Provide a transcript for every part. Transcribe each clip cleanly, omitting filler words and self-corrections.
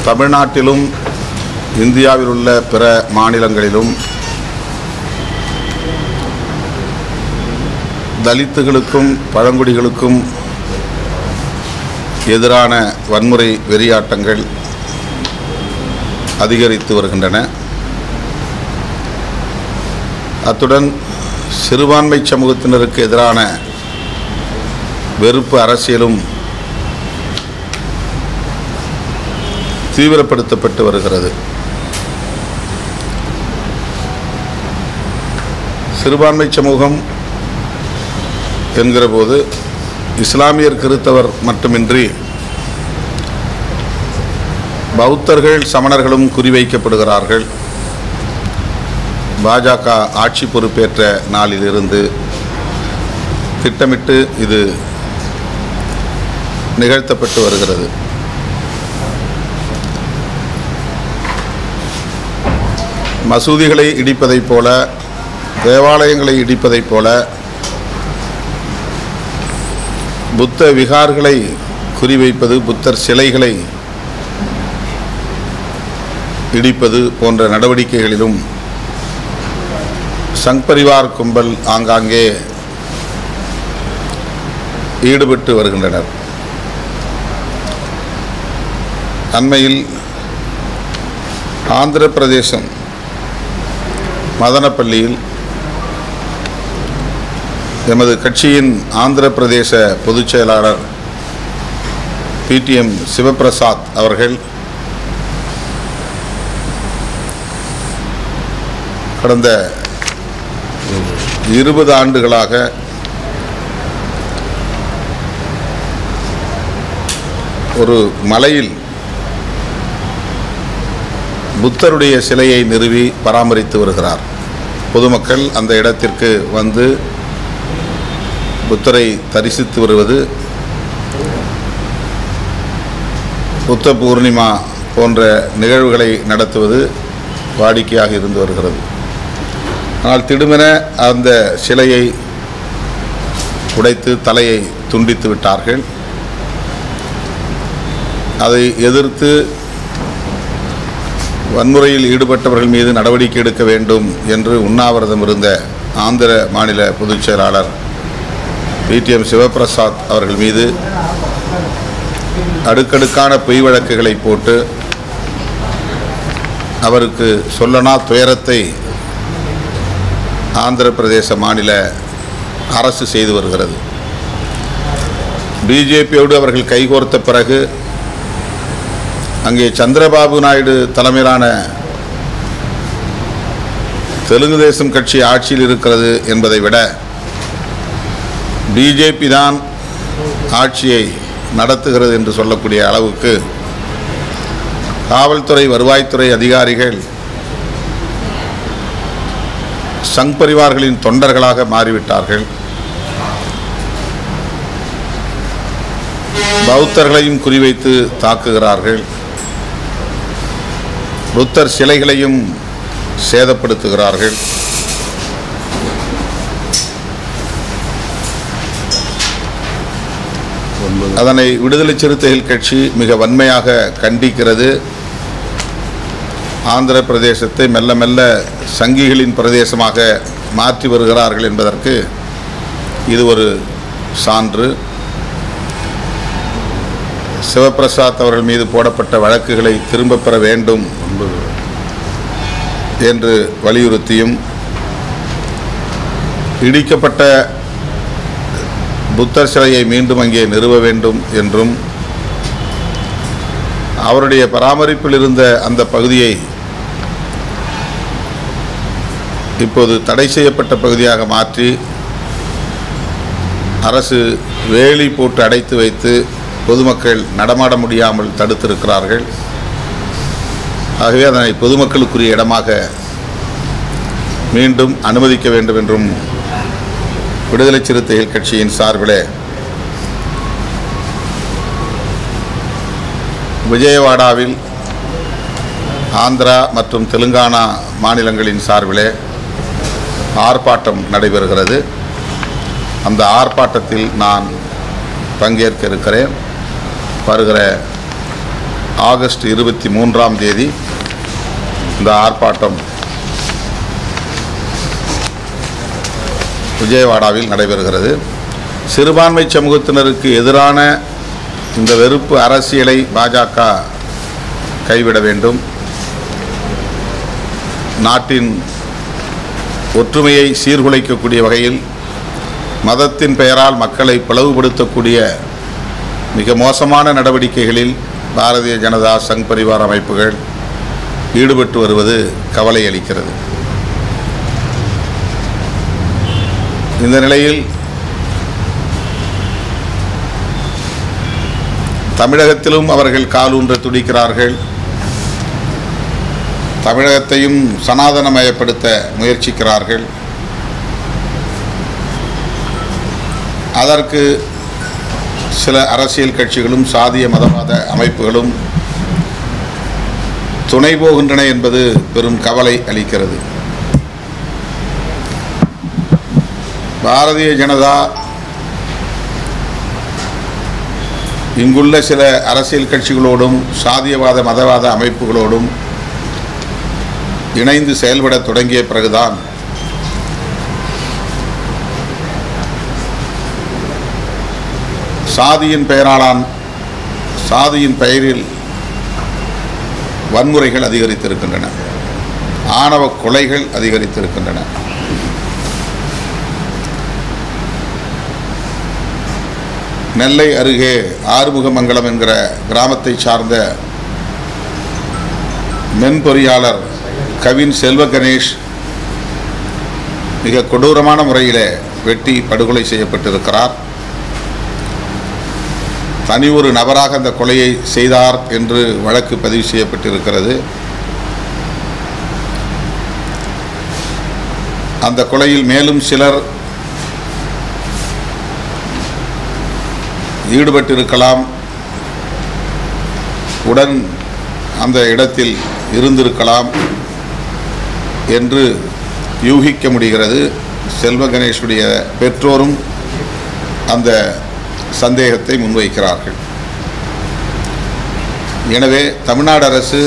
தமிழ்நாட்டிலும் இந்தியாவில் உள்ள பிற மாநிலங்களிலும் தலித்துகளுக்கும் பழங்குடிகளுக்கும் எதிரான வன்முறை வெறியாட்டங்கள் அதிகரித்து வருகின்றன. அத்துடன் சிறுபான்மை சமூகத்தினருக்கு எதிரான வெறுப்பு அரசியலும் தீவிரப்படுத்தப்பட்டு வருகிறது. சிறுபான்மை சமூகம் என்கிற போது இஸ்லாமியர் கிறித்தவர் மட்டுமின்றி பௌத்தர்கள் சமணர்களும் குறிவைக்கப்படுகிறார்கள். பாஜக ஆட்சி பொறுப்பேற்ற நாளிலிருந்து திட்டமிட்டு இது நிகழ்த்தப்பட்டு வருகிறது. மசூதிகளை இடிப்பதைப் போல, தேவாலயங்களை இடிப்பதைப் போல, புத்த விகார்களை குறிவைப்பது, புத்தர் சிலைகளை இடிப்பது போன்ற நடவடிக்கைகளிலும் சங் பரிவார் கும்பல் ஆங்காங்கே ஈடுபட்டு வருகின்றனர். அண்மையில் ஆந்திர பிரதேசம் மதனப்பள்ளியில் எமது கட்சியின் ஆந்திர பிரதேச பொதுச் செயலாளர் PTM சிவபிரசாத் அவர்கள் கடந்த 20 ஆண்டுகளாக ஒரு மலையில் புத்தருடைய சிலையை நிறுவி பராமரித்து வருகிறார். பொதுமக்கள் அந்த இடத்திற்கு வந்து புத்தரை தரிசித்து வருவது, புத்த பூர்ணிமா போன்ற நிகழ்வுகளை நடத்துவது வாடிக்கையாக இருந்து வருகிறது. ஆனால் திடுமென அந்த சிலையை உடைத்து தலையை துண்டித்து விட்டார்கள். அதை எதிர்த்து வன்முறையில் ஈடுபட்டவர்கள் மீது நடவடிக்கை எடுக்க வேண்டும் என்று உண்ணாவிரதம் இருந்த ஆந்திர மாநில பொதுச் செயலாளர் PTM சிவபிரசாத் அவர்கள் மீது அடுக்கடுக்கான பொய் வழக்குகளை போட்டு அவருக்கு சொல்லனா துயரத்தை ஆந்திர பிரதேச மாநில அரசு செய்து வருகிறது. பிஜேபியோடு அவர்கள் கைகோர்த்த பிறகு அங்கே சந்திரபாபு நாயுடு தலைமையிலான தெலுங்கு தேசம் கட்சி ஆட்சியில் இருக்கிறது என்பதை விட பிஜேபி தான் ஆட்சியை நடத்துகிறது என்று சொல்லக்கூடிய அளவுக்கு காவல்துறை, வருவாய்த்துறை அதிகாரிகள் சங் பரிவார்களின் தொண்டர்களாக மாறிவிட்டார்கள். பௌத்தர்களையும் குறிவைத்து தாக்குகிறார்கள். புத்தர் சிலைகளையும் சேதப்படுத்துகிறார்கள். அதனை விடுதலை சிறுத்தைகள் கட்சி மிக வன்மையாக கண்டிக்கிறது. ஆந்திர பிரதேசத்தை மெல்ல மெல்ல சங்கிகளின் பிரதேசமாக மாற்றி வருகிறார்கள் என்பதற்கு இது ஒரு சான்று. சிவபிரசாத் அவர்கள் மீது போடப்பட்ட வழக்குகளை திரும்ப பெற வேண்டும் என்று வலியுறுத்தியும், இடிக்கப்பட்ட புத்தர் சிலையை மீண்டும் அங்கே நிறுவ வேண்டும் என்றும், அவருடைய பராமரிப்பில் இருந்த அந்த பகுதியை இப்போது தடை செய்யப்பட்ட பகுதியாக மாற்றி அரசு வேலி போட்டு அடைத்து வைத்து பொதுமக்கள் நடமாட முடியாமல் தடுத்திருக்கிறார்கள். ஆகவே அதனை பொதுமக்களுக்குரிய இடமாக மீண்டும் அனுமதிக்க வேண்டும் என்றும் விடுதலை சிறுத்தைகள் கட்சியின் சார்பில் விஜயவாடாவில் ஆந்திரா மற்றும் தெலுங்கானா மாநிலங்களின் சார்பில் ஆர்ப்பாட்டம் நடைபெறுகிறது. அந்த ஆர்ப்பாட்டத்தில் நான் பங்கேற்க இருக்கிறேன். வருகிற ஆகஸ்ட் 23ஆம் தேதி இந்த ஆர்ப்பாட்டம் விஜயவாடாவில் நடைபெறுகிறது. சிறுபான்மை சமூகத்தினருக்கு எதிரான இந்த வெறுப்பு அரசியலை பாஜக கைவிட வேண்டும். நாட்டின் ஒற்றுமையை சீர்குலைக்கக்கூடிய வகையில் மதத்தின் பெயரால் மக்களை பிளவுபடுத்தக்கூடிய மிக மோசமான நடவடிக்கைகளில் பாரதிய ஜனதா சங் பரிவார் அமைப்புகள் ஈடுபட்டு வருவது கவலை அளிக்கிறது. இந்த நிலையில் தமிழகத்திலும் அவர்கள் காலூன்ற துடிக்கிறார்கள். தமிழகத்தையும் சனாதனமயப்படுத்த முயற்சிக்கிறார்கள். அதற்கு சில அரசியல் கட்சிகளும் சாதிய மதவாத அமைப்புகளும் துணை போகின்றன என்பது பெரும் கவலை அளிக்கிறது. பாரதிய ஜனதா இங்குள்ள சில அரசியல் கட்சிகளோடும் சாதியவாத மதவாத அமைப்புகளோடும் இணைந்து செயல்பட தொடங்கிய பிறகுதான் சாதியின் பெயரில் வன்முறைகள் அதிகரித்திருக்கின்றன, ஆணவ கொலைகள் அதிகரித்திருக்கின்றன. நெல்லை அருகே ஆறுமுகமங்கலம் என்கிற கிராமத்தை சார்ந்த மென்பொறியாளர் கவின் செல்வ கணேஷ் மிக கொடூரமான முறையில் வெட்டி படுகொலை செய்யப்பட்டிருக்கிறார். தனி ஒரு நபராக அந்த கொலையை செய்தார் என்று வழக்கு பதிவு செய்யப்பட்டிருக்கிறது. அந்த கொலையில் மேலும் சிலர் ஈடுபட்டிருக்கலாம், உடன் அந்த இடத்தில் இருந்திருக்கலாம் என்று யூகிக்க முடிகிறது. செல்வ கணேஷுடைய பெற்றோரும் அந்த சந்தேகத்தை முன்வைக்கிறார்கள். எனவே தமிழ்நாடு அரசு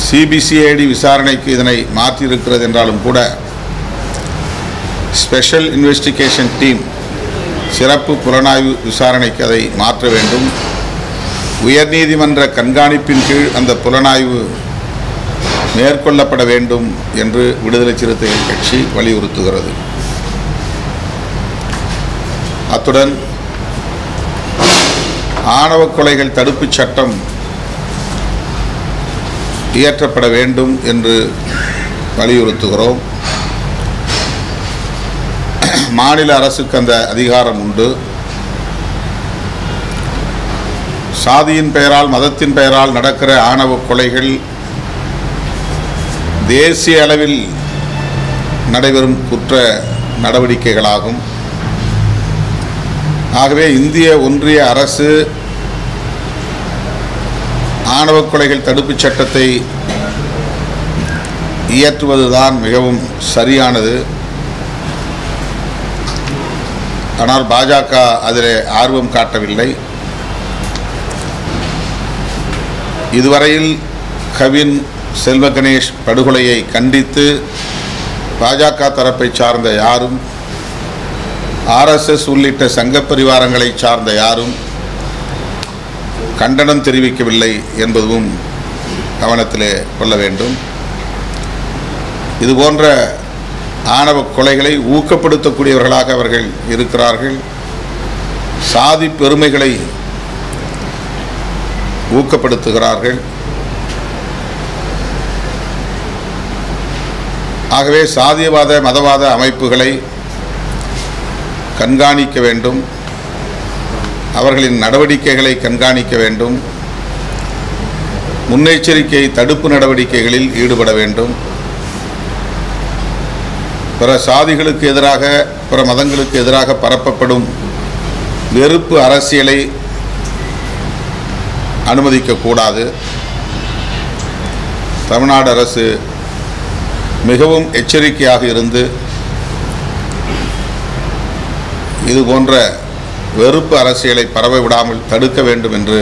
சிபிசிஐடி விசாரணைக்கு இதனை மாற்றியிருக்கிறது என்றாலும் கூட ஸ்பெஷல் இன்வெஸ்டிகேஷன் டீம் சிறப்பு புலனாய்வு விசாரணைக்கு அதை மாற்ற வேண்டும். உயர்நீதிமன்ற கண்காணிப்பின் கீழ் அந்த புலனாய்வு மேற்கொள்ளப்பட வேண்டும் என்று விடுதலை சிறுத்தைகள் கட்சி வலியுறுத்துகிறது. அத்துடன் ஆணவ கொலைகள் தடுப்புச் சட்டம் இயற்றப்பட வேண்டும் என்று வலியுறுத்துகிறோம். மாநில அரசுக்கு அந்த அதிகாரம் உண்டு. சாதியின் பெயரால் மதத்தின் பெயரால் நடக்கிற ஆணவ கொலைகள் தேசிய அளவில் நடைபெறும் குற்ற நடவடிக்கைகளாகும். ஆகவே இந்திய ஒன்றிய அரசு ஆணவ கொலைகள் தடுப்புச் சட்டத்தை இயற்றுவதுதான் மிகவும் சரியானது. ஆனால் பாஜக அதில் ஆர்வம் காட்டவில்லை. இதுவரையில் கவின் செல்வ கணேஷ் படுகொலையை கண்டித்து பாஜக தரப்பை சார்ந்த யாரும், ஆர்எஸ்எஸ் உள்ளிட்ட சங்க பரிவாரங்களை சார்ந்த யாரும் கண்டனம் தெரிவிக்கவில்லை என்பதும் கவனத்திலே கொள்ள வேண்டும். இதுபோன்ற ஆணவ கொலைகளை ஊக்கப்படுத்தக்கூடியவர்களாக அவர்கள் இருக்கிறார்கள். சாதி பெருமைகளை ஊக்கப்படுத்துகிறார்கள். ஆகவே சாதியவாத மதவாத அமைப்புகளை கண்காணிக்க வேண்டும், அவர்களின் நடவடிக்கைகளை கண்காணிக்க வேண்டும், முன்னெச்சரிக்கை தடுப்பு நடவடிக்கைகளில் ஈடுபட வேண்டும். பிற சாதிகளுக்கு எதிராக, பிற மதங்களுக்கு எதிராக பரப்பப்படும் வெறுப்பு அரசியலை அனுமதிக்கக்கூடாது. தமிழ்நாடு அரசு மிகவும் எச்சரிக்கையாக இருந்து இது போன்ற வெறுப்பு அரசியலை பரவ விடாமல் தடுக்க வேண்டும் என்று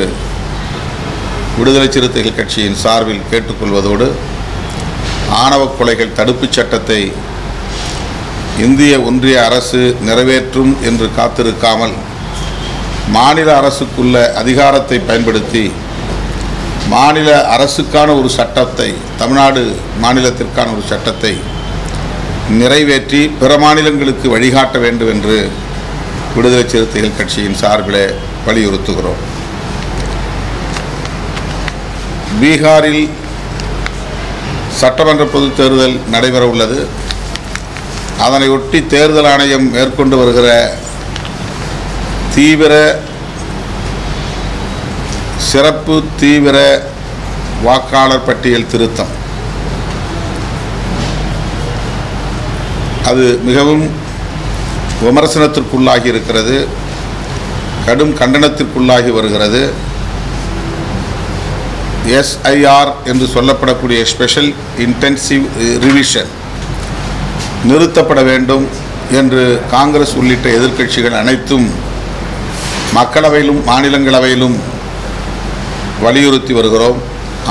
விடுதலை சிறுத்தைகள் கட்சியின் சார்பில் கேட்டுக்கொள்வதோடு ஆணவ கொலைகள் தடுப்புச் சட்டத்தை இந்திய ஒன்றிய அரசு நிறைவேற்றும் என்று காத்திருக்காமல் மாநில அரசுக்குள்ள அதிகாரத்தை பயன்படுத்தி மாநில அரசுக்கான ஒரு சட்டத்தை, தமிழ்நாடு மாநிலத்திற்கான ஒரு சட்டத்தை நிறைவேற்றி பிற மாநிலங்களுக்கு வழிகாட்ட வேண்டும் என்று விடுதலை சிறுத்தைகள் கட்சியின் சார்பில் வலியுறுத்துகிறோம். பீகாரில் சட்டமன்ற பொதுத் தேர்தல் நடைபெற உள்ளது. அதனையொட்டி தேர்தல் ஆணையம் மேற்கொண்டு வருகிற சிறப்பு தீவிர வாக்காளர் பட்டியல் திருத்தம் அது மிகவும் விமர்சனத்திற்குள்ளாகி இருக்கிறது, கடும் கண்டனத்திற்குள்ளாகி வருகிறது. எஸ்ஐஆர் என்று சொல்லப்படக்கூடிய ஸ்பெஷல் இன்டென்சிவ் ரிவிஷன் நிறுத்தப்பட வேண்டும் என்று காங்கிரஸ் உள்ளிட்ட எதிர்க்கட்சிகள் அனைத்தும் மக்களவையிலும் மாநிலங்களவையிலும் வலியுறுத்தி வருகிறோம்.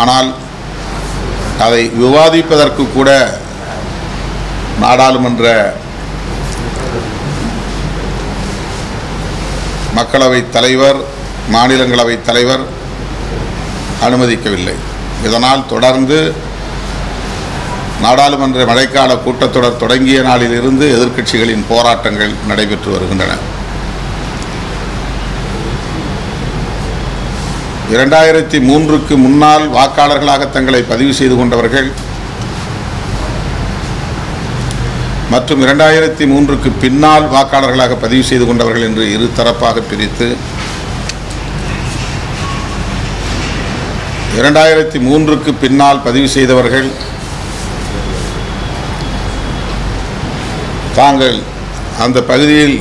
ஆனால் அதை விவாதிப்பதற்கு கூட நாடாளுமன்ற மக்களவை தலைவர், மாநிலங்களவை தலைவர் அனுமதிக்கவில்லை. இதனால் தொடர்ந்து நாடாளுமன்ற மழைக்கால கூட்டத்தொடர் தொடங்கிய நாளிலிருந்து எதிர்க்கட்சிகளின் போராட்டங்கள் நடைபெற்று வருகின்றன. 2003க்கு முன்னால் வாக்காளர்களாக தங்களை பதிவு செய்து கொண்டவர்கள் மற்றும் 2003க்கு பின்னால் வாக்காளர்களாக பதிவு செய்து கொண்டவர்கள் என்று இரு தரப்பாக பிரித்து 2003க்கு பின்னால் பதிவு செய்தவர்கள் தாங்கள் அந்த பகுதியில்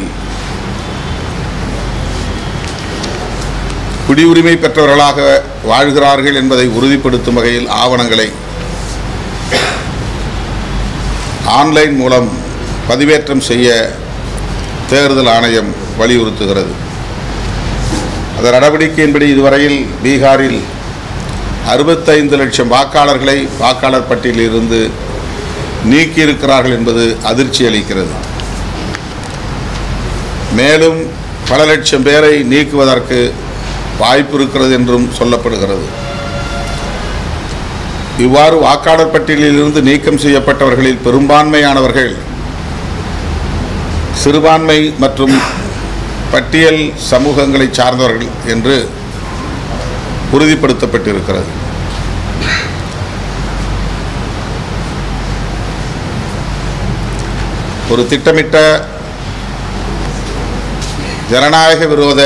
குடியுரிமை பெற்றவர்களாக வாழ்கிறார்கள் என்பதை உறுதிப்படுத்தும் வகையில் ஆவணங்களை ஆன்லைன் மூலம் பதிவேற்றம் செய்ய தேர்தல் ஆணையம் வலியுறுத்துகிறது. அந்த நடவடிக்கையின்படி இதுவரையில் பீகாரில் 65 லட்சம் வாக்காளர்களை வாக்காளர் பட்டியலில் இருந்து நீக்கியிருக்கிறார்கள் என்பது அதிர்ச்சி அளிக்கிறது. மேலும் பல லட்சம் பேரை நீக்குவதற்கு வாய்ப்பு இருக்கிறது என்றும் சொல்லப்படுகிறது. இவ்வாறு வாக்காளர் பட்டியலில் இருந்து நீக்கம் செய்யப்பட்டவர்களில் பெரும்பான்மையானவர்கள் சிறுபான்மை மற்றும் பட்டியல் சமூகங்களை சார்ந்தவர்கள் என்று உறுதிப்படுத்தப்பட்டிருக்கிறது. ஒரு திட்டமிட்ட ஜனநாயக விரோத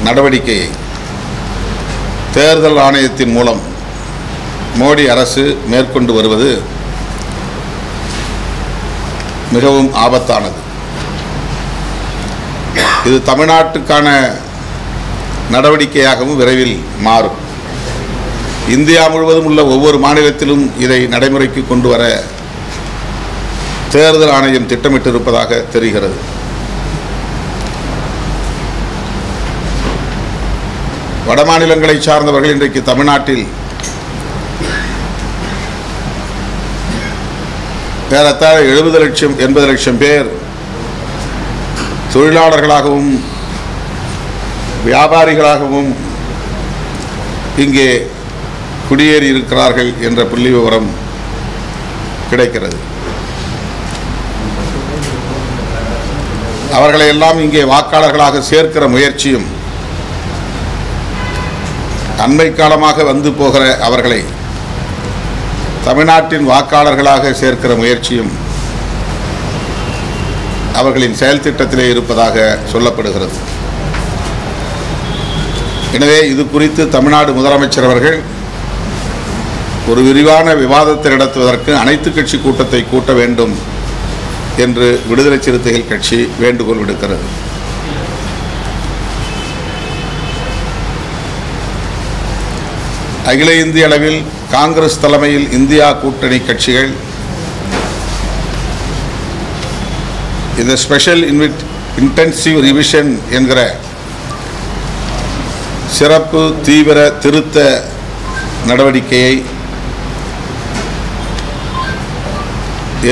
நடவடிக்கையை தேர்தல் ஆணையத்தின் மூலம் மோடி அரசு மேற்கொண்டு வருவது மிகவும் ஆபத்தானது. இது தமிழ்நாட்டுக்கான நடவடிக்கையாகவும் விரைவில் மாறும். இந்தியா முழுவதும் உள்ள ஒவ்வொரு மாநிலத்திலும் இதை நடைமுறைக்கு கொண்டு வர தேர்தல் ஆணையம் திட்டமிட்டிருப்பதாக தெரிகிறது. வடமாநிலங்களை சார்ந்தவர்கள் இன்றைக்கு தமிழ்நாட்டில் ஏறத்தாழ 70 லட்சம் 80 லட்சம் பேர் தொழிலாளர்களாகவும் வியாபாரிகளாகவும் இங்கே குடியேறி இருக்கிறார்கள் என்ற புள்ளி விவரம் கிடைக்கிறது. அவர்களை எல்லாம் இங்கே வாக்காளர்களாக சேர்க்கிற முயற்சியும் அண்மை காலமாக வந்து போகிற அவர்களை தமிழ்நாட்டின் வாக்காளர்களாக சேர்க்கிற முயற்சியும் அவர்களின் செயல் திட்டத்திலே இருப்பதாக சொல்லப்படுகிறது. எனவே இது குறித்து தமிழ்நாடு முதலமைச்சர் அவர்கள் ஒரு விரிவான விவாதத்தை நடத்துவதற்கு அனைத்து கட்சி கூட்டத்தை கூட்ட வேண்டும் என்று விடுதலை சிறுத்தைகள் கட்சி வேண்டுகோள் விடுக்கிறது. அகில இந்திய அளவில் காங்கிரஸ் தலைமையில் இந்தியா கூட்டணி கட்சிகள் இந்த ஸ்பெஷல் இன்டென்சிவ் ரிவிஷன் என்கிற சிறப்பு தீவிர திருத்த நடவடிக்கையை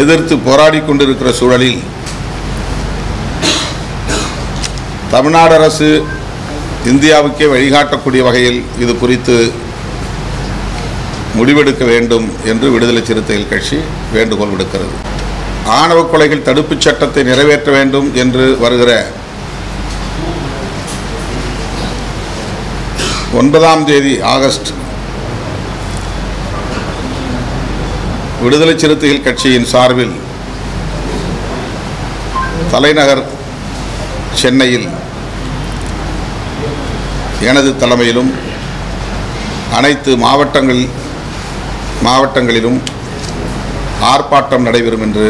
எதிர்த்து போராடி கொண்டிருக்கிற சூழலில் தமிழ்நாடு அரசு இந்தியாவுக்கே வழிகாட்டக்கூடிய வகையில் இது குறித்து முடிவெடுக்க வேண்டும் என்று விடுதலை சிறுத்தைகள் கட்சி வேண்டுகோள் விடுக்கிறது. ஆணவ கொலைகள் தடுப்புச் சட்டத்தை நிறைவேற்ற வேண்டும் என்று வருகிற 9ஆம் தேதி ஆகஸ்ட் விடுதலை சிறுத்தைகள் கட்சியின் சார்பில் தலைநகர் சென்னையில் எனது தலைமையிலும் அனைத்து மாவட்டங்களிலும் ஆர்ப்பாட்டம் நடைபெறும் என்று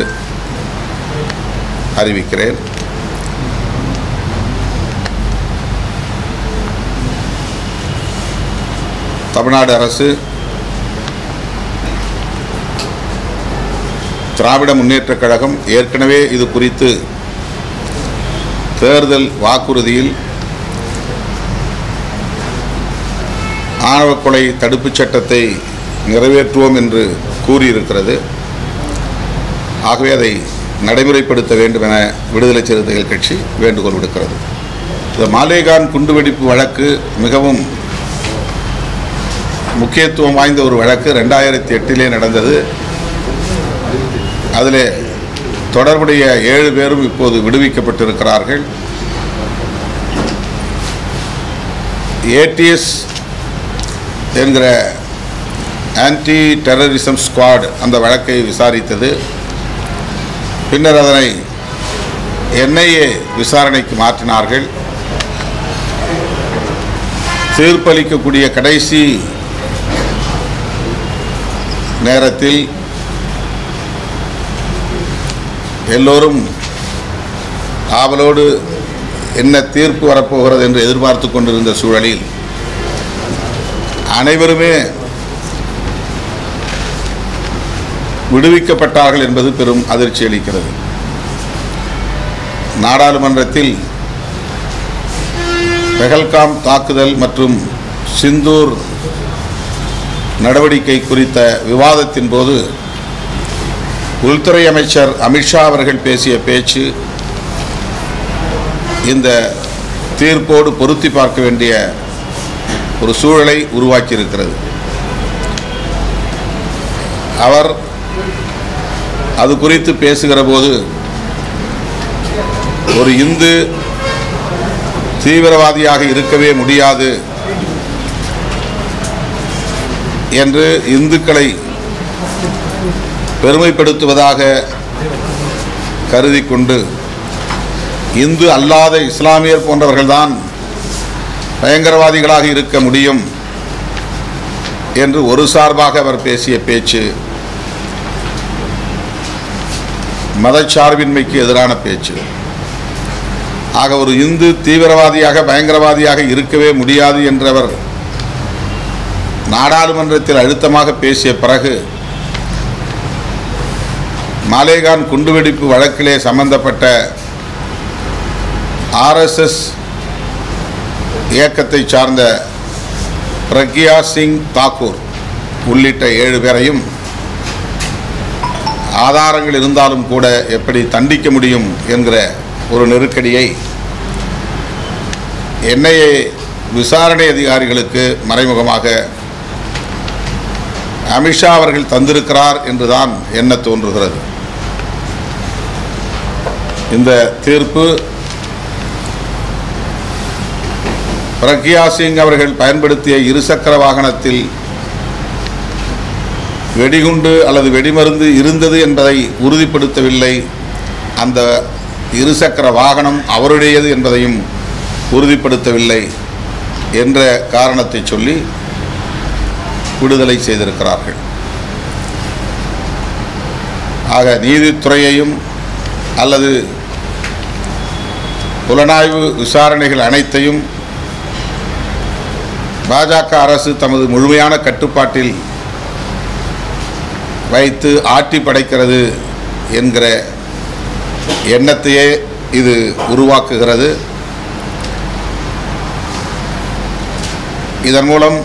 அறிவிக்கிறேன். தமிழ்நாடு அரசு திராவிட முன்னேற்றக் கழகம் ஏற்கனவே இது குறித்து தேர்தல் வாக்குறுதியில் ஆணவ கொலை தடுப்புச் சட்டத்தை நிறைவேற்றுவோம் என்று கூறியிருக்கிறது. ஆகவே அதை நடைமுறைப்படுத்த வேண்டும் என விடுதலை சிறுத்தைகள் கட்சி வேண்டுகோள் விடுக்கிறது. இந்த மாலேகான் குண்டுவெடிப்பு வழக்கு மிகவும் முக்கியத்துவம் வாய்ந்த ஒரு வழக்கு. 2008 நடந்தது. அதில் தொடர்புடைய 7 பேரும் இப்போது விடுவிக்கப்பட்டிருக்கிறார்கள். ATS என்கிற ஆன்டி டெரரிசம் ஸ்குவாட் அந்த வழக்கை விசாரித்தது. பின்னர் அதனை NIA விசாரணைக்கு மாற்றினார்கள். தீர்ப்பளிக்கக்கூடிய கடைசி நேரத்தில் எல்லோரும் ஆவலோடு என்ன தீர்ப்பு வரப்போகிறது என்று எதிர்பார்த்து கொண்டிருந்த சூழலில் அனைவருமே விடுவிக்கப்பட்டார்கள் என்பது பெரும் அதிர்ச்சி அளிக்கிறது. நாடாளுமன்றத்தில் பெஹல்காம் தாக்குதல் மற்றும் சிந்தூர் நடவடிக்கை குறித்த விவாதத்தின் போது உள்துறை அமைச்சர் அமித்ஷா அவர்கள் பேசிய பேச்சு இந்த தீர்ப்போடு பொருத்தி பார்க்க வேண்டிய ஒரு சூழலை உருவாக்கியிருக்கிறது. அவர் அது குறித்து பேசுகிற போது ஒரு இந்து தீவிரவாதியாக இருக்கவே முடியாது என்று இந்துக்களை பெருமைப்படுத்துவதாக கருதி கொண்டு இந்து அல்லாத இஸ்லாமியர் போன்றவர்கள்தான் பயங்கரவாதிகளாக இருக்க முடியும் என்று ஒரு சார்பாக அவர் பேசிய பேச்சு மதச்சார்பின்மைக்கு எதிரான பேச்சு. ஆக ஒரு இந்து தீவிரவாதியாக பயங்கரவாதியாக இருக்கவே முடியாது என்றவர் நாடாளுமன்றத்தில் அழுத்தமாக பேசிய பிறகு மாலேகான் குண்டுவெடிப்பு வழக்கிலே சம்பந்தப்பட்ட RSS இயக்கத்தை சார்ந்த பிரக்யா சிங் தாக்கூர் உள்ளிட்ட 7 பேரையும் ஆதாரங்கள் இருந்தாலும் கூட எப்படி தண்டிக்க முடியும் என்கிற ஒரு நெருக்கடியை NIA விசாரணை அதிகாரிகளுக்கு மறைமுகமாக அமித்ஷா அவர்கள் தந்திருக்கிறார் என்றுதான் எண்ண தோன்றுகிறது. இந்த தீர்ப்பு பிரக்யா சிங் அவர்கள் பயன்படுத்திய இருசக்கர வாகனத்தில் வெடிகுண்டு அல்லது வெடிமருந்து இருந்தது என்பதை உறுதிப்படுத்தவில்லை. அந்த இருசக்கர வாகனம் அவருடையது என்பதையும் உறுதிப்படுத்தவில்லை என்ற காரணத்தை சொல்லி விடுதலை செய்திருக்கிறார்கள். ஆக நீதித்துறையையும் அல்லது புலனாய்வு விசாரணைகள் அனைத்தையும் பாஜக அரசு தமது முழுமையான கட்டுப்பாட்டில் வைத்து ஆட்டி படைக்கிறது என்கிற எண்ணத்தையே இது உருவாக்குகிறது. இதன் மூலம்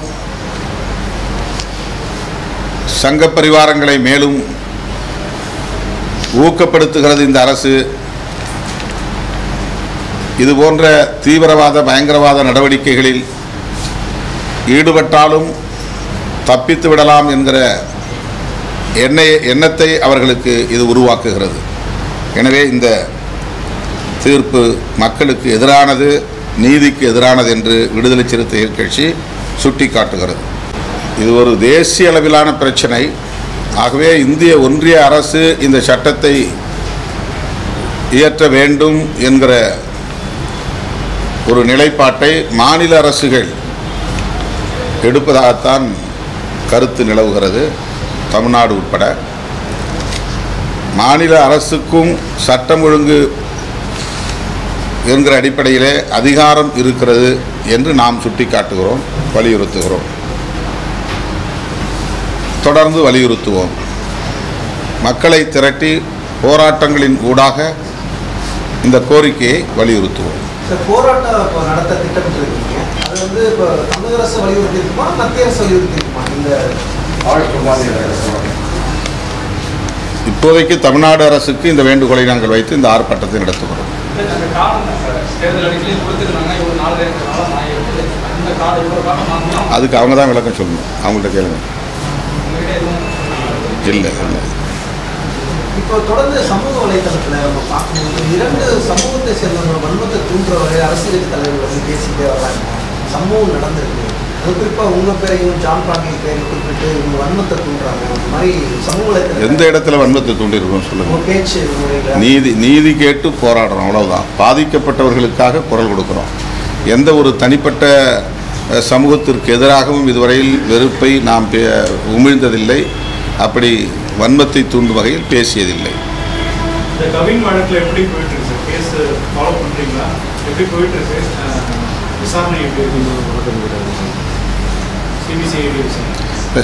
சங்க பரிவாரங்களை மேலும் ஊக்கப்படுத்துகிறது இந்த அரசு. இதுபோன்ற தீவிரவாத பயங்கரவாத நடவடிக்கைகளில் ஈடுபட்டாலும் தப்பித்து விடலாம் என்கிற எண்ணத்தை அவர்களுக்கு இது உருவாக்குகிறது. எனவே இந்த தீர்ப்பு மக்களுக்கு எதிரானது, நீதிக்கு எதிரானது என்று விடுதலை சிறுத்தைகள் கட்சி சுட்டிக்காட்டுகிறது. இது ஒரு தேசிய அளவிலான பிரச்சனை. ஆகவே இந்திய ஒன்றிய அரசு இந்த சட்டத்தை இயற்ற வேண்டும் என்கிற ஒரு நிலைப்பாட்டை மாநில அரசுகள் எடுப்பதாகத்தான் கருத்து நிலவுகிறது. தமிழ்நாடு உட்பட மாநில அரசுக்கும் சட்டம் ஒழுங்கு என்கிற அடிப்படையிலே அதிகாரம் இருக்கிறது என்று நாம் சுட்டிக்காட்டுகிறோம், வலியுறுத்துகிறோம், தொடர்ந்து வலியுறுத்துவோம். மக்களை திரட்டி போராட்டங்களின் ஊடாக இந்த கோரிக்கையை வலியுறுத்துவோம். போராட்டம் நடத்த திட்டமிட்டிருக்கீங்க, அது வந்து இப்போ தமிழக அரசு வலியுறுத்தி இருக்குமா, மத்திய அரசு வலியுறுத்தி இருக்குமா? இப்போதைக்கு தமிழ்நாடு அரசுக்கு இந்த வேண்டுகோளை நாங்கள் வைத்து இந்த ஆர்ப்பாட்டத்தை நடத்துகிறோம். அதுக்கு அவங்க தான் விளக்கம் சொல்லணும், அவங்கள்ட்ட கேளுங்க. இல்லை இல்லை, இப்போ தொடர்ந்து சமூக வலைதளத்தில் நம்ம பார்க்கும்போது 2 சமூகத்தை சேர்ந்தவங்க வன்மத்தை தூண்டுற வரை அரசியல் தலைவர்கள் வந்து பேசிக்கிட்டே வர்றாங்க. சம்பவம் நடந்திருக்கு, அது குறிப்பாக உங்கள் பேரையும் ஜான் பாண்டியன் பேரையும் குறிப்பிட்டு இவங்க வன்மத்தை தூண்டுறாங்க. இந்த மாதிரி சமூக வலைதளம் எந்த இடத்துல வன்மத்தை தூண்டிருக்கோம் சொல்லுங்கள். பேச்சு நீதி கேட்டு போராடுறோம், அவ்வளவுதான். பாதிக்கப்பட்டவர்களுக்காக குரல் கொடுக்குறோம். எந்த ஒரு தனிப்பட்ட சமூகத்திற்கு எதிராகவும் இதுவரையில் வெறுப்பை நாம் உமிழ்ந்ததில்லை, அப்படி வன்மத்தை தூண்டும் வகையில் பேசியதில்லை. இந்த கவின் வழக்கில் எப்படி போயிட்டு இருக்கு சார்? கேஸ் ஃபாலோ பண்ணுறீங்களா? எப்படி போயிட்டு இருக்கு விசாரணை?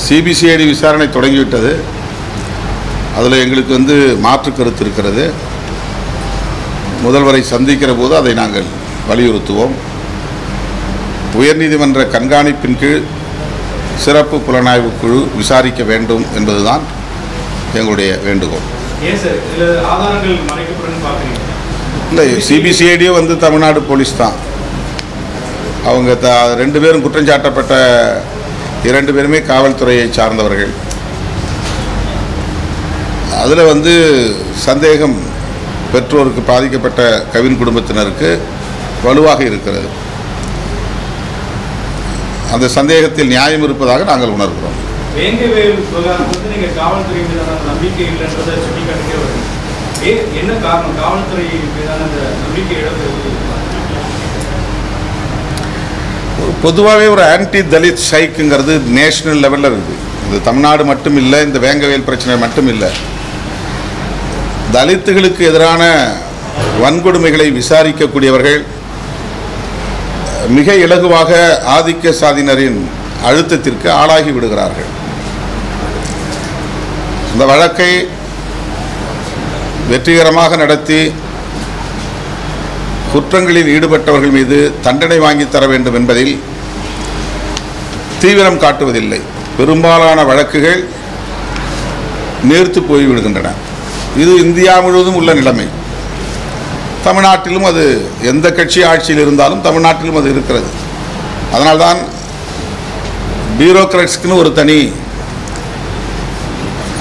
சிபிசிஐடி விசாரணை தொடங்கிவிட்டது. அதில் எங்களுக்கு வந்து மாற்று கருத்து இருக்கிறது. முதல்வரை சந்திக்கிற போது அதை நாங்கள் வலியுறுத்துவோம். உயர்நீதிமன்ற கண்காணிப்பின் கீழ் சிறப்பு புலனாய்வு குழு விசாரிக்க வேண்டும் என்பதுதான் எங்களுடைய வேண்டுகோள். இல்லை, சிபிசிஐடியே வந்து தமிழ்நாடு போலீஸ் தான். அவங்க 2 பேரும் குற்றஞ்சாட்டப்பட்ட 2 பேருமே காவல்துறையை சார்ந்தவர்கள். அதில் வந்து சந்தேகம் பெற்றோருக்கு, பாதிக்கப்பட்ட கவின் குடும்பத்தினருக்கு வலுவாக இருக்கிறது. அந்த சந்தேகத்தில் நியாயம் இருப்பதாக நாங்கள் உணர்கிறோம். பொதுவாகவே ஒரு ஆன்டி தலித் ஸ்ட்ரைக்குங்கிறது நேஷனல் லெவலில் இருக்குது. இது தமிழ்நாடு மட்டும் இல்லை, இந்த வேங்கவேல் பிரச்சனை மட்டும் இல்லை. தலித்துகளுக்கு எதிரான வன்கொடுமைகளை விசாரிக்கக்கூடியவர்கள் மிக இலகுவாக ஆதிக்க சாதியினரின் அழுத்தத்திற்கு ஆளாகி விடுகிறார்கள். இந்த வழக்கை வெற்றிகரமாக நடத்தி குற்றங்களில் ஈடுபட்டவர்கள் மீது தண்டனை வாங்கி தர வேண்டும் என்பதில் தீவிரம் காட்டுவதில்லை. பெரும்பாலான வழக்குகள் நீர்த்து போய்விடுகின்றன. இது இந்தியா முழுவதும் உள்ள நிலைமை. தமிழ்நாட்டிலும் அது, எந்த கட்சி ஆட்சியில் இருந்தாலும் தமிழ்நாட்டிலும் அது இருக்கிறது. அதனால்தான் பியூரோக்ராட்ஸ்க்குன்னு ஒரு தனி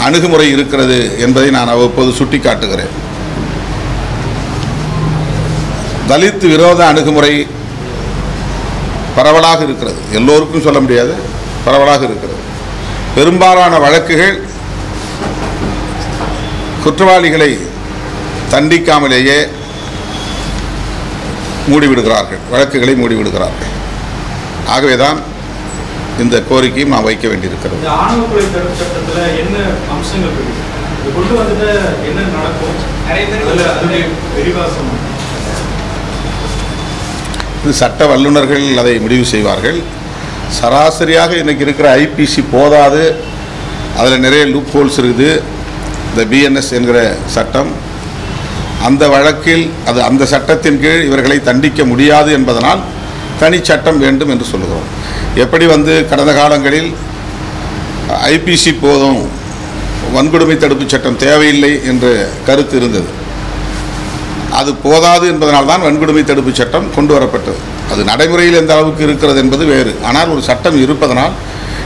அணுகுமுறை இருக்கிறது என்பதை நான் அவ்வப்போது சுட்டி காட்டுகிறேன். தலித் விரோத அணுகுமுறை பரவலாக இருக்கிறது. எல்லோருக்கும் சொல்ல முடியாது, பரவலாக இருக்கிறது. பெரும்பாலான வழக்குகள் குற்றவாளிகளை தண்டிக்காமலேயே மூடிவிடுகிறார்கள், வழக்குகளை மூடிவிடுகிறார்கள். ஆகவேதான் இந்த கோரிக்கையும் நாம் வைக்க வேண்டியிருக்கிறது. இது சட்ட வல்லுநர்கள் அதை முடிவு செய்வார்கள். சராசரியாக இன்றைக்கி இருக்கிற ஐபிசி போதாது, அதில் நிறைய லூப் ஹோல்ஸ் இருக்குது. இந்த பிஎன்எஸ் என்கிற சட்டம், அந்த வழக்கில் அந்த சட்டத்தின் கீழ் இவர்களை தண்டிக்க முடியாது என்பதனால் தனி சட்டம் வேண்டும் என்று சொல்லுகிறோம். எப்படி கடந்த காலங்களில் ஐபிசி போதும், வன்கொடுமை தடுப்பு சட்டம் தேவையில்லை என்ற கருத்து இருந்தது. அது போதாது என்பதனால்தான் வன்கொடுமை தடுப்பு சட்டம் கொண்டு வரப்பட்டது. அது நடைமுறையில் எந்த அளவுக்கு இருக்கிறது என்பது வேறு. ஆனால் ஒரு சட்டம் இருப்பதனால்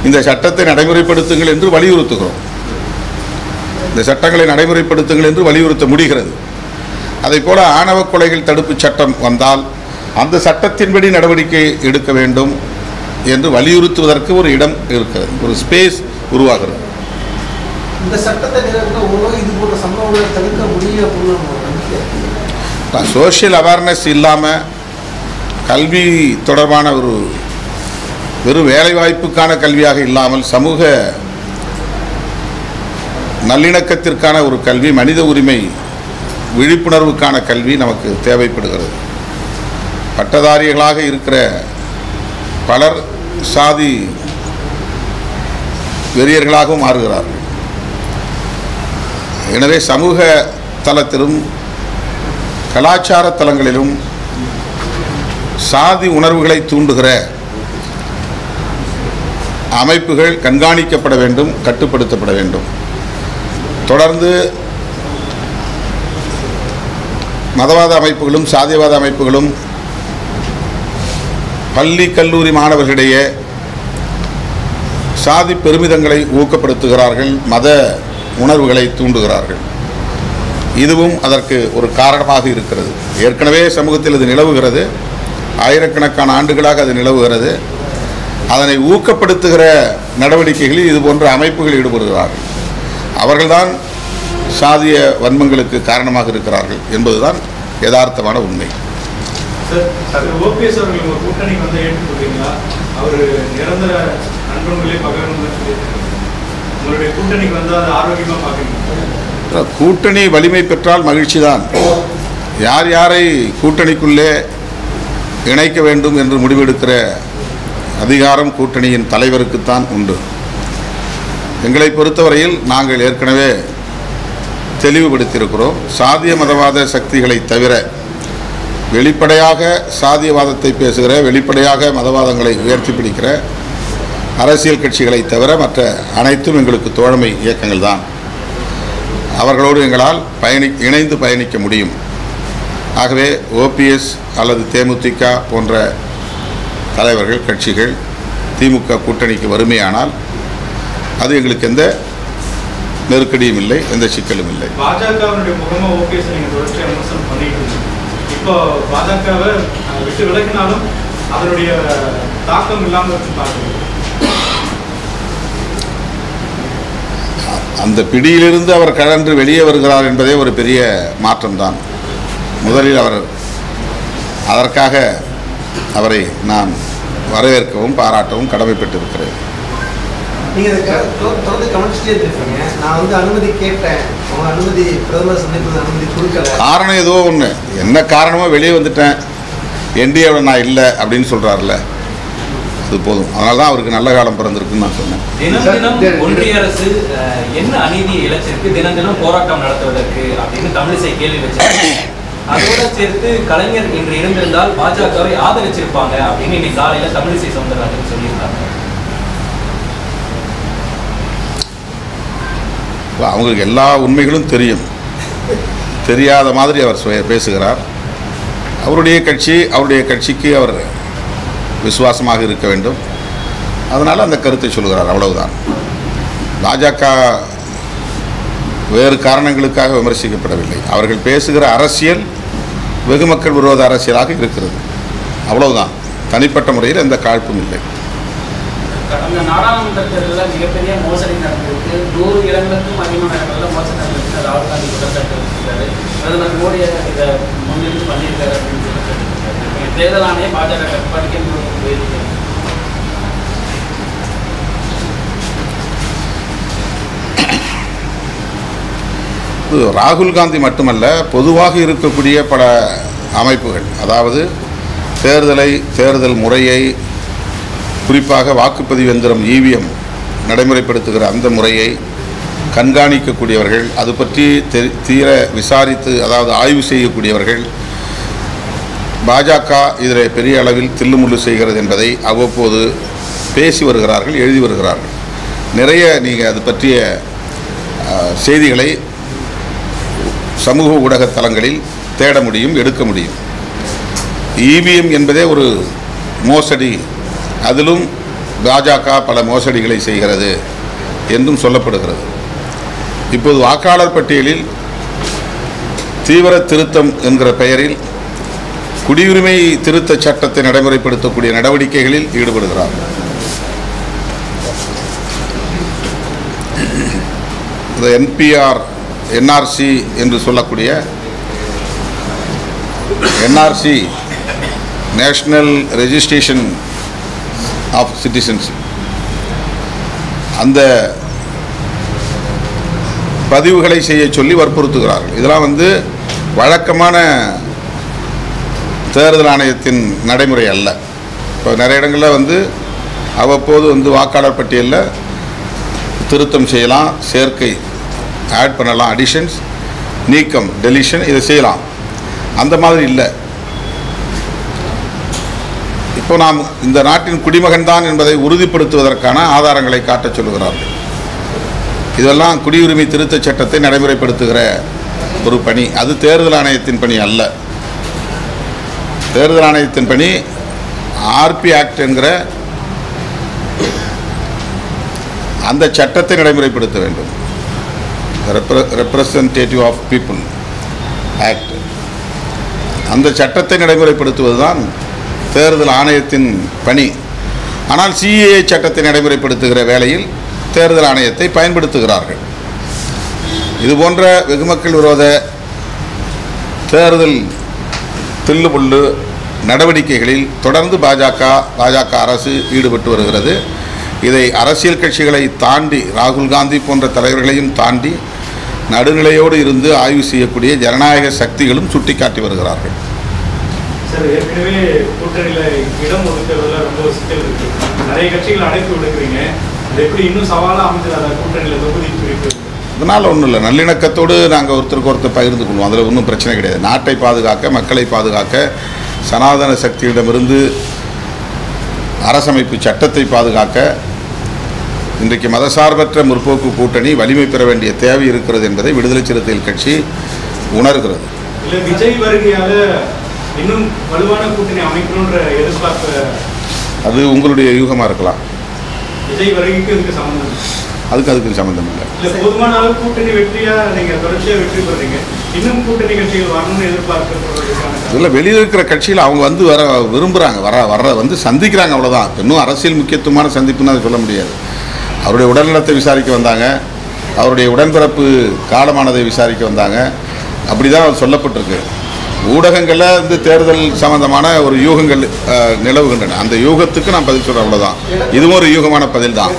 இந்த சட்டத்தை நடைமுறைப்படுத்துங்கள் என்று வலியுறுத்துகிறோம். இந்த சட்டங்களை நடைமுறைப்படுத்துங்கள் என்று வலியுறுத்த முடிகிறது. அதைப்போல ஆணவ கொலைகள் தடுப்பு சட்டம் வந்தால் அந்த சட்டத்தின்படி நடவடிக்கை எடுக்க வேண்டும் என்று வலியுறுத்துவதற்கு ஒரு இடம் இருக்கிறது, ஒரு ஸ்பேஸ் உருவாகிறது. இந்த சட்டத்தை இது போன்ற சம்பவங்களை தடுக்க முடியும். சோஷியல் அவேர்னஸ் இல்லாமல் கல்வி தொடர்பான ஒரு வெறும் வேலைவாய்ப்புக்கான கல்வியாக இல்லாமல் சமூக நல்லிணக்கத்திற்கான ஒரு கல்வி, மனித உரிமை விழிப்புணர்வுக்கான கல்வி நமக்கு தேவைப்படுகிறது. பட்டதாரிகளாக இருக்கிற பலர் சாதி வெறியர்களாகவும் மாறுகிறார்கள். எனவே சமூக தளத்திலும் கலாச்சார தலங்களிலும் சாதி உணர்வுகளை தூண்டுகிற அமைப்புகள் கண்காணிக்கப்பட வேண்டும், கட்டுப்படுத்தப்பட வேண்டும். தொடர்ந்து மதவாத அமைப்புகளும் சாதியவாத அமைப்புகளும் பள்ளி கல்லூரி மாணவர்களிடையே சாதி பெருமிதங்களை ஊக்கப்படுத்துகிறார்கள், மத உணர்வுகளை தூண்டுகிறார்கள். இதுவும் அதற்கு ஒரு காரணமாக இருக்கிறது. ஏற்கனவே சமூகத்தில் இது நிலவுகிறது, ஆயிரக்கணக்கான ஆண்டுகளாக அது நிலவுகிறது. அதனை ஊக்கப்படுத்துகிற நடவடிக்கைகளில் இது போன்ற அமைப்புகள் ஈடுபடுகிறார்கள். அவர்கள்தான் சாதிய வன்மங்களுக்கு காரணமாக இருக்கிறார்கள் என்பதுதான் யதார்த்தமான உண்மை. ஓபிஎஸ் அவர்கள் ஒரு கூட்டணிக்கு வந்து ஏற்றுக்கொள்றீங்களா? அவர் நிரந்தர நண்பர்களே பகவன் உங்களுடைய கூட்டணிக்கு வந்து அதை ஆரோக்கியமாக பார்க்குறீங்க? கூட்டணி வலிமை பெற்றால் மகிழ்ச்சி தான். யார் யாரை கூட்டணிக்குள்ளே இணைக்க வேண்டும் என்று முடிவெடுக்கிற அதிகாரம் கூட்டணியின் தலைவருக்குத்தான் உண்டு. எங்களை பொறுத்தவரையில் நாங்கள் ஏற்கனவே தெளிவுபடுத்தியிருக்கிறோம். சாதிய மதவாத சக்திகளை தவிர வெளிப்படையாக சாதியவாதத்தை பேசுகிற, வெளிப்படையாக மதவாதங்களை உயர்த்தி பிடிக்கிற அரசியல் கட்சிகளை தவிர மற்ற அனைத்தும் எங்களுக்கு தோழமை இயக்கங்கள் தான். அவர்களோடு எங்களால் இணைந்து பயணிக்க முடியும். ஆகவே ஓபிஎஸ் அல்லது தேமுதிக போன்ற தலைவர்கள், கட்சிகள் திமுக கூட்டணிக்கு வறுமையானால் அது எங்களுக்கு எந்த நெருக்கடியும் இல்லை, எந்த சிக்கலும் இல்லை. பாஜகவினுடைய முகமா ஓபிஎஸ் நீங்க தொடர்ச்சியாக விமர்சனம் பண்ணிட்டு இப்போ பாஜகவை விட்டு விலகினாலும் அதனுடைய தாக்கம் இல்லாமல் பார்க்குறீங்க. அந்த பிடியிலிருந்து அவர் கழன்று வெளியே வருகிறார் என்பதே ஒரு பெரிய மாற்றம்தான். முதலில் அதற்காக அவரை நான் வரவேற்கவும் பாராட்டவும் கடமைப்பட்டிருக்கிறேன். நீங்கள் தொடர்ந்து கவனிச்சுட்டே இருக்கீங்க. நான் வந்து அனுமதி கேட்டேன், அவங்க அனுமதி பிரதமர் சந்திப்பது அனுமதி கொடுக்கல. காரணம் ஏதோ ஒன்று, என்ன காரணமோ வெளியே வந்துட்டேன், என்டிஏவோட நான் இல்லை அப்படின்னு சொல்கிறார்ல, அது போதும். அதனால தான் அவருக்கு நல்ல காலம் பிறந்திருக்குன்னு நான் சொன்னேன். தினம் தினம் ஒன்றிய அரசு என்ன அநீதி இழைச்சிருக்கு, தினம் தினம் போராட்டம் நடத்துவதற்கு அப்படின்னு தமிழிசை கேள்வி வச்சிருக்காங்க. அதோட சேர்த்து கலைஞர் இன்று இருந்திருந்தால் பாஜகவை ஆதரிச்சிருப்பாங்க அப்படின்னு இன்னைக்கு காலையில தமிழிசை சவுந்தரராஜன் சொல்லியிருக்காங்க. அவங்களுக்கு எல்லா உண்மைகளும் தெரியும், தெரியாத மாதிரி அவர் பேசுகிறார். அவருடைய கட்சிக்கு அவர் விசுவாசமாக இருக்க வேண்டும். அதனால் அந்த கருத்தை சொல்கிறார், அவ்வளவுதான். பாஜக வேறு காரணங்களுக்காக விமர்சிக்கப்படவில்லை. அவர்கள் பேசுகிற அரசியல் வெகுமக்கள் விரோத அரசியலாக இருக்கிறது, அவ்வளவுதான். தனிப்பட்ட முறையில் எந்த காழ்ப்பும் இல்லை. கடந்த நாடாளுமன்ற தேர்தலில் மிகப்பெரிய மோசடி நடந்திருக்கு. 100 இடங்களுக்கும் அதிகமான இடங்களில் மோசடி நடந்திருக்கு. ராகுல் காந்தி குற்றச்சாட்டு வச்சிருக்காரு. பிரதமர் மோடி இதை முன்னிருந்து பண்ணியிருக்காரு அப்படின்னு சொல்லி தேர்தல் ஆணையம் பாஜக கட்டுப்பாட்டுக்கே போயிருக்கு. ராகுல் காந்தி மட்டுமல்ல, பொதுவாக இருக்கக்கூடிய பல அமைப்புகள், அதாவது தேர்தல் முறையை, குறிப்பாக வாக்குப்பதிவு எந்திரம் இவிஎம் நடைமுறைப்படுத்துகிற அந்த முறையை கண்காணிக்கக்கூடியவர்கள், அது பற்றி தீர விசாரித்து, அதாவது ஆய்வு செய்யக்கூடியவர்கள், பாஜக இதில் பெரிய அளவில் தில்லுமுள்ளு செய்கிறது என்பதை அவ்வப்போது பேசி வருகிறார்கள், எழுதி வருகிறார்கள். நிறைய நீங்கள் அது பற்றிய செய்திகளை சமூக ஊடக தளங்களில் தேட முடியும், எடுக்க முடியும். இவிஎம் என்பதே ஒரு மோசடி, அதிலும் பாஜக பல மோசடிகளை செய்கிறது என்றும் சொல்லப்படுகிறது. இப்போது வாக்காளர் பட்டியலில் தீவிர திருத்தம் என்கிற பெயரில் குடியுரிமை திருத்த சட்டத்தை நடைமுறைப்படுத்தக்கூடிய நடவடிக்கைகளில் ஈடுபடுகிறார். இந்த என்ஆர்சி என்று சொல்லக்கூடிய NRC national registration of citizenship, அந்த பதிவுகளை செய்ய சொல்லி வற்புறுத்துகிறார்கள். இதெல்லாம் வழக்கமான தேர்தல் ஆணையத்தின் நடைமுறை அல்ல. இப்போ நிறைய இடங்களில் அவ்வப்போது வாக்காளர் பட்டியலில் திருத்தம் செய்யலாம், சேர்க்கை ஆட் பண்ணலாம், அடிஷன்ஸ், நீக்கம், டெலிஷன், இதை செய்யலாம். அந்த மாதிரி இல்லை. இப்போ நாம் இந்த நாட்டின் குடிமகன் தான் என்பதை உறுதிப்படுத்துவதற்கான ஆதாரங்களை காட்டச் சொல்லுகிறார்கள். இதெல்லாம் குடியுரிமை திருத்தச் சட்டத்தை நடைமுறைப்படுத்துகிற ஒரு பணி. அது தேர்தல் ஆணையத்தின் பணி அல்ல. தேர்தல் ஆணையத்தின் பணி ஆர்பி ஆக்ட் என்கிற அந்த சட்டத்தை நடைமுறைப்படுத்த வேண்டும். ரெப்ரசன்டேட்டிவ் ஆஃப் பீப்புள் ஆக்ட், அந்த சட்டத்தை நடைமுறைப்படுத்துவதுதான் தேர்தல் ஆணையத்தின் பணி. ஆனால் சிஏஏ சட்டத்தை நடைமுறைப்படுத்துகிற வேளையில் தேர்தல் ஆணையத்தை பயன்படுத்துகிறார்கள். இதுபோன்ற வெகுமக்கள் விரோத தேர்தல் தில்லுமுள்ளு நடவடிக்கைகளில் தொடர்ந்து பாஜக அரசு ஈடுபட்டு வருகிறது. இதை அரசியல் கட்சிகளை தாண்டி, ராகுல் காந்தி போன்ற தலைவர்களையும் தாண்டி நடுநிலையோடு இருந்து ஆய்வு செய்யக்கூடிய ஜனநாயக சக்திகளும் சுட்டிக்காட்டி வருகிறார்கள். சார், ஏற்கனவே கூட்டணியில் இடம் ஒதுக்குறதுல ரொம்ப சிக்கல் இருக்கு. நிறைய கட்சிகள் அடைப்பு விடுக்கிறீங்க. அது எப்படி இன்னும் சவாலாக அமைஞ்சிடாத கூட்டணியில் தொகுதி பிரிப்பு? அதனால் ஒன்றும் இல்லை, நல்லிணக்கத்தோடு நாங்கள் ஒருத்தருக்கு ஒருத்தர் பகிர்ந்து கொள்வோம். அதில் ஒன்றும் பிரச்சனை கிடையாது. நாட்டை பாதுகாக்க, மக்களை பாதுகாக்க, சனாதன சக்தியிடமிருந்து அரசமைப்பு சட்டத்தை பாதுகாக்க இன்றைக்கு மதசார்பற்ற முற்போக்கு கூட்டணி வலிமை பெற வேண்டிய தேவை இருக்கிறது என்பதை விடுதலை சிறுத்தைகள் கட்சி உணர்கிறது. இல்லை, விஜய் வருகையால இன்னும் வலுவான கூட்டணி அமைக்கணுன்ற எதிர்பார்ப்பு அது உங்களுடைய யூகமாக இருக்கலாம். விஜய் வருகைக்கு இதுக்கு சம்பந்தம்? அதுக்கு சம்பந்தம் இல்லை. இல்லை, போதுமான அளவு கூட்டணி வெற்றியாக நீங்கள் தொடர்ச்சியாக வெற்றி பெறீங்க. இன்னும் கூட்டணி கட்சிகள் வரணும்னு எதிர்பார்க்கப்படுறதுக்கான இல்லை, வெளியில் இருக்கிற கட்சியில் அவங்க வர விரும்புகிறாங்க, வர சந்திக்கிறாங்க, அவ்வளோதான். இன்னும் அரசியல் முக்கியத்துவமான சந்திப்புன்னு அதை சொல்ல முடியாது. அவருடைய உடல்நலத்தை விசாரிக்க வந்தாங்க, அவருடைய உடன்பிறப்பு காலமானதை விசாரிக்க வந்தாங்க. அப்படி தான் சொல்லப்பட்டிருக்கு. ஊடகங்களில் தேர்தல் சம்பந்தமான ஒரு யூகங்கள் நிலவுகின்றன. அந்த யூகத்துக்கு நான் பதில் சொல்கிறேன், அவ்வளோதான். இதுவும் ஒரு யூகமான பதில் தான்.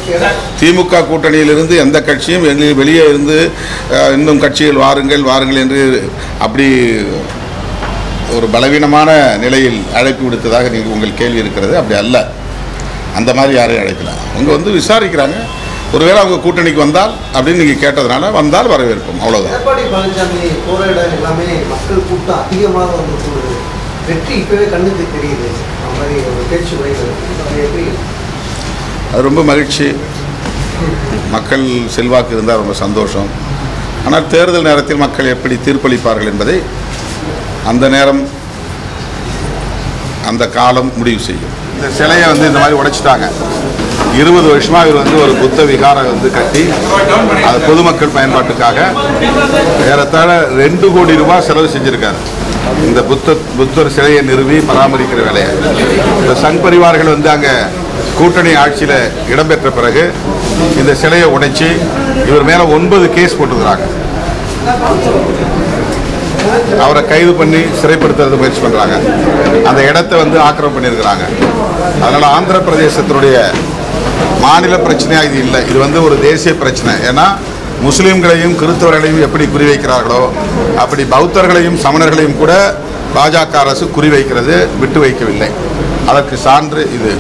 திமுக கூட்டணியிலிருந்து எந்த கட்சியும் வெளியே இருந்து இன்னும் கட்சிகள் வாருங்கள் என்று அப்படி ஒரு பலவீனமான நிலையில் அழைப்பு விடுத்ததாக உங்கள் கேள்வி இருக்கிறது. அப்படி அல்ல. அந்த மாதிரி யாரையும் அழைக்கலாம். அவங்க விசாரிக்கிறாங்க. ஒருவேளை அவங்க கூட்டணிக்கு வந்தால் அப்படின்னு நீங்கள் கேட்டதுனால வந்தால் வரவேற்போம், அவ்வளோதான். எடப்பாடி பழனிசாமி போகிற இடம் எல்லாமே மக்கள் கூட்டம் அதிகமாக போகுது. வெற்றி இப்போவே கண்ணுக்கு தெரியுது. அந்த மாதிரி ஒரு பேச்சு உரைகள் எப்படி? அது ரொம்ப மகிழ்ச்சி. மக்கள் செல்வாக்கு இருந்தால் ரொம்ப சந்தோஷம். ஆனால் தேர்தல் நேரத்தில் மக்கள் எப்படி தீர்ப்பளிப்பார்கள் என்பதை அந்த நேரம், அந்த காலம் முடிவு செய்யும். இந்த சிலையை இந்த மாதிரி உடைச்சிட்டாங்க. 20 வருஷமாக இவர் ஒரு புத்த விகாரம் கட்டி அது பொதுமக்கள் பயன்பாட்டுக்காக ஏறத்தாழ 2 கோடி ரூபாய் செலவு செஞ்சுருக்காரு. இந்த புத்தர் சிலையை நிறுவி பராமரிக்கிற வேலையை இந்த சங் பரிவார்கள் அங்கே கூட்டணி ஆட்சியில் இடம்பெற்ற பிறகு இந்த சிலையை உடைச்சி இவர் மேலே 9 கேஸ் போட்டுக்கிறாங்க. அவரை கைது பண்ணி சிறைப்படுத்துறது முயற்சி பண்ணுறாங்க. அந்த இடத்தை ஆக்கிரமிப்பு பண்ணியிருக்கிறாங்க. அதனால் ஆந்திர பிரதேசத்தினுடைய மாநில பிரச்சனையாக இது இல்லை. இது ஒரு தேசிய பிரச்சனை. ஏன்னா முஸ்லீம்களையும் கிறிஸ்தவர்களையும் எப்படி குறிவைக்கிறார்களோ அப்படி பௌத்தர்களையும் சமணர்களையும் கூட பாஜக அரசு குறிவைக்கிறது, விட்டு வைக்கவில்லை. அதற்கு சான்று இது.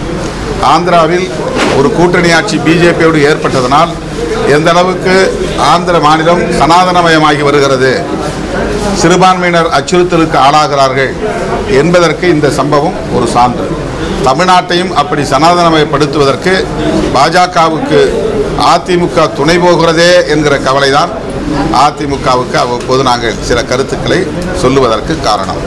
ஆந்திராவில் ஒரு கூட்டணி ஆட்சி பிஜேபியோடு ஏற்பட்டதனால் எந்த அளவுக்கு ஆந்திர மாநிலம் சனாதனமயமாகி வருகிறது சிறுபான்மையினர் அச்சுறுத்தலுக்கு ஆளாகிறார்கள் என்பதற்கு இந்த சம்பவம் ஒரு சான்று. தமிழ்நாட்டையும் அப்படி சனாதனமயப்படுத்துவதற்கு பாஜகவுக்கு அதிமுக துணை போகிறதே என்கிற கவலைதான் அதிமுகவுக்கு அவ்வப்போது நாங்கள் சில கருத்துக்களை சொல்லுவதற்கு காரணம்.